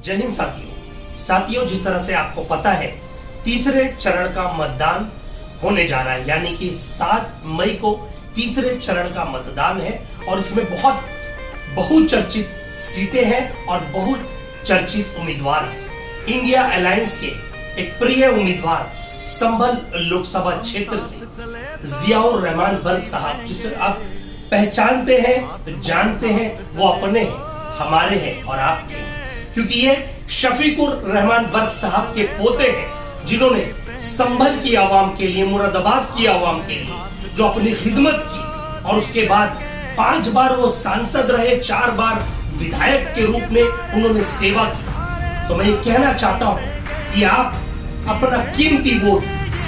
जय हिंद साथियों, जिस तरह से आपको पता है तीसरे चरण का मतदान होने जा रहा है, यानी कि 7 मई को तीसरे चरण का मतदान है और इसमें बहुत बहुचर्चित सीटें हैं और बहुत चर्चित उम्मीदवार हैं। इंडिया अलायंस के एक प्रिय उम्मीदवार संभल लोकसभा क्षेत्र से जियाउर रहमान बर्क साहब, जिसे आप पहचानते हैं, जानते हैं, वो अपने हैं, हमारे हैं और आपके हैं, क्योंकि ये शफीकुर रहमान बर्क साहब के पोते हैं, जिन्होंने संभल की आवाम के लिए, मुरादाबाद की आवाम के लिए जो अपनी खिदमत की और उसके बाद 5 बार वो सांसद रहे, 4 बार विधायक के रूप में उन्होंने सेवा की। तो मैं ये कहना चाहता हूं कि आप अपना कीमती वोट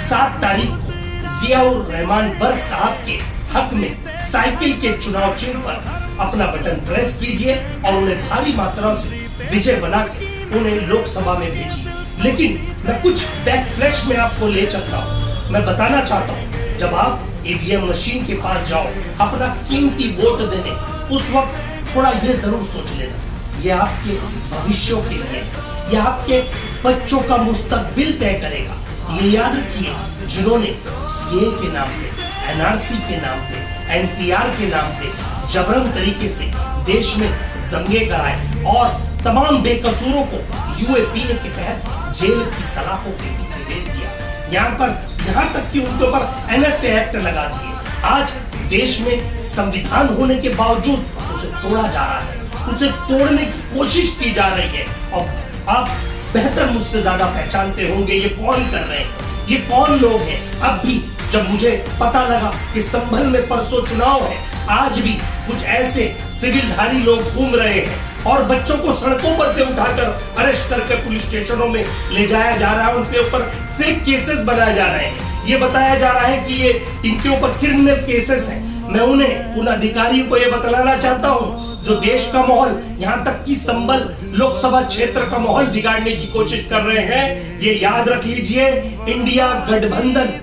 7 तारीख को जियाउर रहमान बर्क साहब के हक में साइकिल के चुनाव चिन्ह पर अपना बटन प्रेस कीजिए और उन्हें भारी मात्रा से विजय बना के उन्हें लोकसभा में भेजिए। लेकिन मैं कुछ बैक फ्लैश में आपको ले चलता हूं। मैं बताना चाहता हूं, जब आप ईवीएम मशीन के पास जाओ अपना कीमती वोट देने, उस वक्त थोड़ा ये जरूर सोच लेना, ये आपके भविष्य के लिए, ये आपके बच्चों का मुस्तकबिल तय करेगा। ये याद रखिए, जिन्होंने सीए के नाम पे, एनआरसी के नाम पे, एनपीआर के नाम पे जबरन तरीके से देश में दंगे कराए और तमाम बेकसूरों को यूएपीए के तहत जेल की सलाखों से पीछे भेज दिया, यहाँ तक कि उनके ऊपर एनएसए एक्ट लगा दिए। आज देश में संविधान होने के बावजूद उसे तोड़ा जा रहा है, उसे तोड़ने की कोशिश की जा रही है। और आप बेहतर मुझसे ज्यादा पहचानते होंगे ये कौन कर रहे हैं, ये कौन लोग हैं। अब भी जब मुझे पता लगा कि संभल में परसों चुनाव है, आज भी कुछ ऐसे सिविलधारी लोग घूम रहे हैं और बच्चों को सड़कों पर से उठाकर अरेस्ट करके पुलिस स्टेशनों में ले जाया जा रहा है, उनके ऊपर फेक केसेस बनाए जा रहे हैं। ये बताया जा रहा है कि ये इनके ऊपर क्रिमिनल केसेस हैं। मैं उन अधिकारियों को ये बतलाना चाहता हूँ जो देश का माहौल, यहाँ तक कि संभल लोकसभा क्षेत्र का माहौल बिगाड़ने की कोशिश कर रहे हैं। ये याद रख लीजिए, इंडिया गठबंधन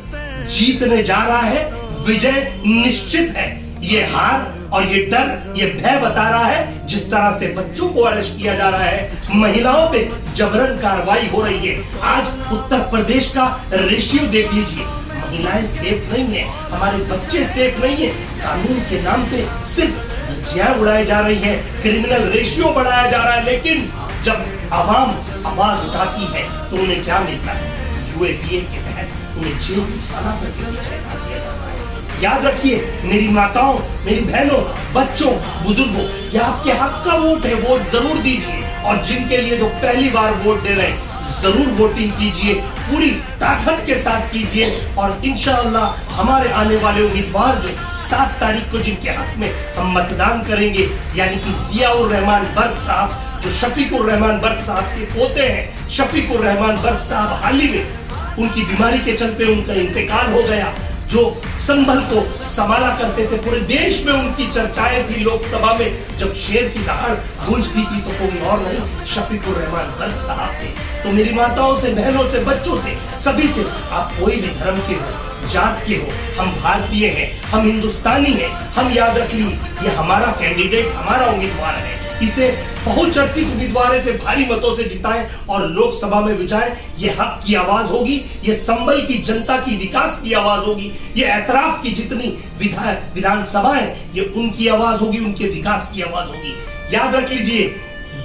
जीतने जा रहा है, विजय निश्चित है। ये हार और ये डर, ये भय बता रहा है। जिस तरह से बच्चों को अरेस्ट किया जा रहा है, महिलाओं पे जबरन कार्रवाई हो रही है। आज उत्तर प्रदेश का रेशियो देख लीजिए, महिलाएं सेफ नहीं है, हमारे बच्चे सेफ नहीं है। कानून के नाम पे सिर्फ धज्जियां उड़ाई जा रही है, क्रिमिनल रेशियो बढ़ाया जा रहा है। लेकिन जब आवाम आवाज उठाती है तो उन्हें क्या मिलता है? यूएपीए के तहत उन्हें जेल की सलाह पर दिया जाता है। याद रखिए मेरी माताओं, मेरी बहनों, बच्चों, बुजुर्गों, ये आपके हक का वोट है, वोट जरूर दीजिए। और जिनके लिए जो पहली बार वोट दे रहे हैं, जरूर वोटिंग कीजिए, पूरी ताकत के साथ कीजिए। और इंशाअल्लाह हमारे आने वाले उम्मीदवार जो 7 तारीख को जिनके हक में हम मतदान करेंगे, यानी कि जियाउर रहमान बर्क साहब, जो शफीकुर रहमान बर्क साहब के पोते हैं। शफीकुर रहमान बर्क साहब हाल ही में उनकी बीमारी के चलते उनका इंतकाल हो गया। जो संभल को संभाला करते थे, पूरे देश में उनकी चर्चाएं थी। लोकसभा में जब शेर की दहाड़ गूंजती थी तो कोई और नहीं, शफीकुर रहमान बर्क साहब थे। तो मेरी माताओं से, बहनों से, बच्चों से, सभी से, आप कोई भी धर्म के हो, जात के हो, हम भारतीय हैं, हम हिंदुस्तानी हैं, हम याद रख ली, ये हमारा कैंडिडेट, हमारा उम्मीदवार है। इसे बहुचर्चित उम्मीदवार से भारी मतों से जिताएं और लोकसभा में बिठाएं। ये हक की आवाज होगी, ये संभल की जनता की विकास की आवाज होगी, ये एतराफ की जितनी विधानसभाएं, ये उनकी आवाज होगी, उनके विकास की आवाज होगी। याद रख लीजिए,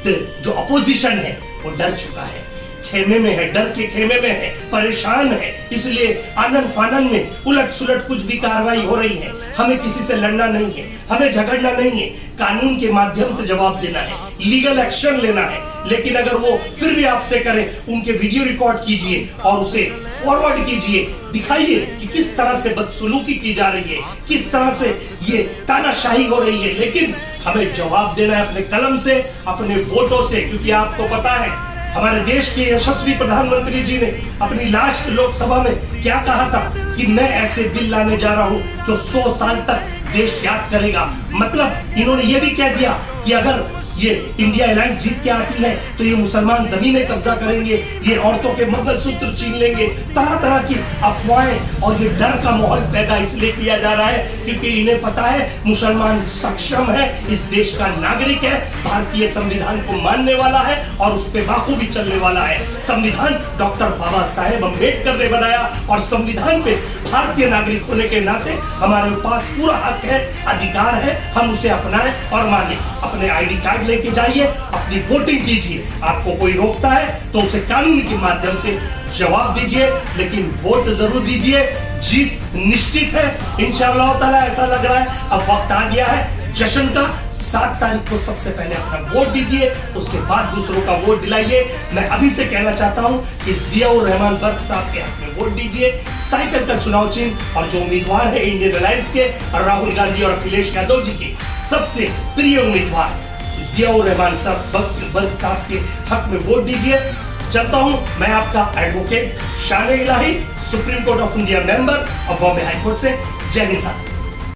जो अपोजिशन है वो डर चुका है, खेमे में है, डर के खेमे में है, परेशान है। इसलिए आनन फानन में उलट सुलट कुछ भी कार्रवाई हो रही है। हमें किसी से लड़ना नहीं है, हमें झगड़ना नहीं है, कानून के माध्यम से जवाब देना है, लीगल एक्शन लेना है। लेकिन अगर वो फिर भी आपसे करें, उनके वीडियो रिकॉर्ड कीजिए और उसे फॉरवर्ड कीजिए, दिखाइए कि किस तरह से बदसलूकी की जा रही है, किस तरह से ये तानाशाही हो रही है। लेकिन हमें जवाब देना है अपने कलम से, अपने वोटों से, क्योंकि आपको पता है हमारे देश के यशस्वी प्रधानमंत्री जी ने अपनी लास्ट लोकसभा में क्या कहा था कि मैं ऐसे बिल लाने जा रहा हूं जो 100 साल तक देश याद करेगा। मतलब इन्होंने ये भी कह दिया कि अगर ये इंडिया अलायंस जीत के आती है तो ये मुसलमान जमीनें कब्जा करेंगे, ये औरतों के मंगलसूत्र छीन लेंगे, तरह तरह की अफवाहें और ये डर का माहौल पैदा इसलिए किया जा रहा है क्योंकि इन्हें पता है मुसलमान सक्षम है, इस देश का नागरिक है, भारतीय संविधान को मानने वाला है और उस पर बाखूबी चलने वाला है। संविधान डॉक्टर बाबा साहेब अम्बेडकर ने बनाया और संविधान पे भारतीय नागरिक होने के नाते हमारे पास पूरा हक है, अधिकार है, हम उसे अपनाएं और माने। अपने आईडी कार्ड लेके जाइए, अपनी वोटिंग कीजिए, आपको कोई रोकता है तो उसे कानून के माध्यम से जवाब दीजिए, लेकिन वोट जरूर दीजिए। जीत निश्चित है इंशाअल्लाह ताला। ऐसा लग रहा है अब वक्त आ गया है जश्न का। 7 तारीख को सबसे पहले अपना वोट दीजिए, उसके बाद दूसरों का वोट दिलाइए। मैं अभी से कहना चाहता हूं कि जियाउर रहमान बर्क साहब के हक में वोट दीजिए। साइकिल का चुनाव चिन्ह और जो उम्मीदवार है इंडियन अलायंस के और राहुल गांधी और अखिलेश यादव जी के सबसे प्रिय उम्मीदवार जियाउर रहमान साहब बर्क साहब के हक में वोट दीजिए। चलता हूं, मैं आपका advocate Shan Elahi, supreme court of India member और बॉम्बे हाई कोर्ट से। जय हिंद साहब।